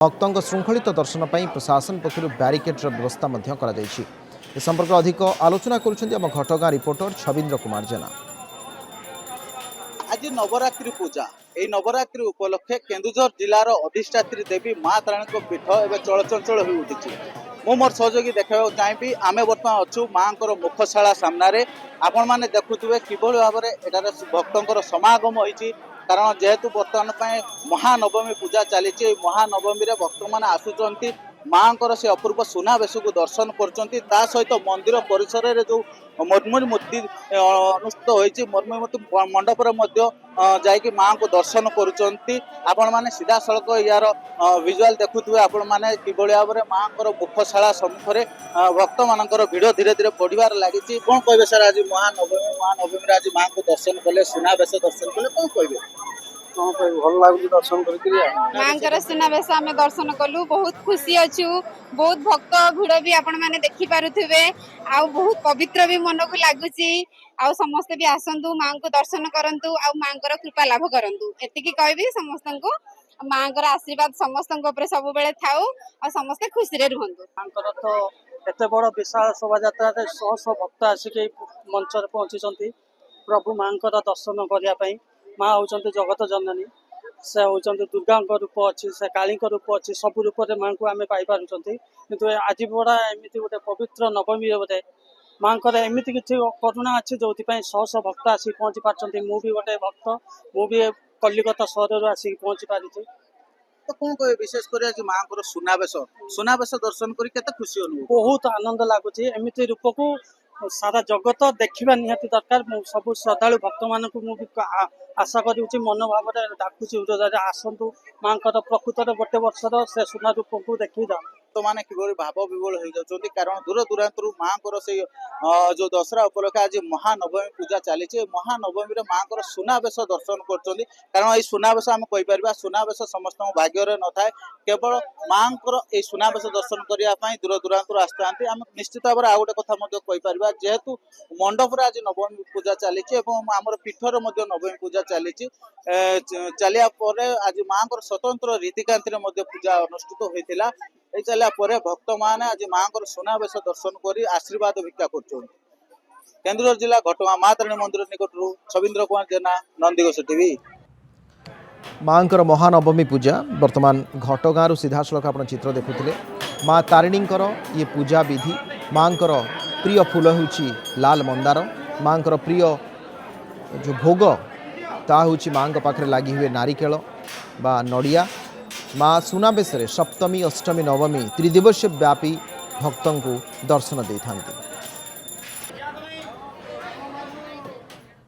भक्तों श्रृंखलित दर्शन पर प्रशासन पक्षर ब्यारिकेड्र व्यवस्था ए संपर्क अधिक आलोचना करुछन्ति घटगाँ रिपोर्टर छविंद्र कुमार जेना। आज नवरात्रि पूजा यही नवरात्रि उपलक्षे केन्दुझर जिलार अधिष्ठात्री देवी माँ तारिणी पीठ एवं चलचंचल हो उठी। मु मोर सहयोगी देखा चाहिए आम बर्तमान अच्छु माँ मुखशाला सामने आपण मैंने देखुए किभली भाव में भक्तों समागम होती कारण जेहेतु बर्तमान महानवमी पूजा चली महानवमी भक्त मैंने आसुंच माँ से अपूर्व सुनावेश को दर्शन कर सहित मंदिर परिसर में जो मर्मुरी मूर्ति अनुष्ठित होती मर्मुरी मूर्ति मंडप जाकि माँ को दर्शन करें सीधा सड़क यार विजुआल देखुए आपण मैंने किभली भाव में माँ मुखशाला सम्मुखें भक्त मान भिड़ धीरे धीरे बढ़िबार लगी। कौन कहे सर आज महानवमी आज माँ को दर्शन कले सुनावेश दर्शन कले कौन कहे भल लगुच दर्शन कर सुनावेश आम दर्शन कलु बहुत खुशी अच्छु बहुत भक्त भिड़ भी आपण मैंने देखि पारुथिबे आ बहुत पवित्र भी मन को लगुच आ समस्ते भी आसंतु माँ को दर्शन करंतु आ माँ कृपा लाभ करंतु एतिकी कहबी समस्त को माँ आशीर्वाद समस्त सब बेले थाउ आ समस्ते खुशी रे रुहंतु। माँ तो एत बड़ विशाल शोभा यात्रा शह शह भक्त आसिक मंच पहुंची प्रभु माँ दर्शन करने माँ होती जगत जननी से होती दुर्गा रूप अच्छी से काली रूप अच्छी सब रूप माँ को आम पाइपुं किंतु आज बड़ा एमती गोटे पवित्र नवमी बोधे माँ एमती किसी करुणा अच्छी जो शह शह भक्त आसिक पहुँची पार्टी मुझे गोटे भक्त मुझे कलिकता सहर आसिक पहुँची पारी। तो कौन कहे विशेष कर आज माँ सुनावेश सुनावेश दर्शन कर खुशी अनुभव बहुत आनंद लगुच एमती रूप को सारा जगत देखा निहाती दरकार सब श्रद्धा भक्त मान मुझे आशा कर मनोभाव डाकुची आसतु माँ प्रकृत गोटे वर्षर से सुना रूप को देखी जाओ तो माने किभली भाव विभोल हो जाती कारण दूर दूरांतर माँ से जो दशहरा उपलक्षे आज महानवमी पूजा चली महानवमी माँ सुनावेश दर्शन कर कारण ये सुनावेश आम कहीपर सुनावेश समस्त भाग्य न थाए केवल माँ ये सुनावेश दर्शन करने दूर दूरांतर आसते आम निश्चित भाव आउ गोटे कथा कहीपर जेहेतु मंडप आज नवमी पूजा चली आम पीठर नवमी पूजा चली चलिया आज माँ स्वतंत्र रीतिकांति पूजा अनुष्ठित होता चलिया भक्त मैंने आज माँ सुनावेश दर्शन कर आशीर्वाद भिक्षा कर। केन्दुझर जिला घटगाँ माँ तारिणी मंदिर निकटू छविंद्र कुमार जेना नंदीघोष टीवी। माँ महानवमी पूजा वर्तमान घटगाँ सीधा सड़क आप चित्र देखुले माँ तारिणी ये पूजा विधि माँ प्रिय फूल होची लाल मंदार माँ प्रिय जो भोग ता हूँ माँ पाखे लगी हुए नारिकेल बा नड़िया माँ सुनावेश सप्तमी अष्टमी नवमी त्रिदिवसीय व्यापी भक्तों को दर्शन देते।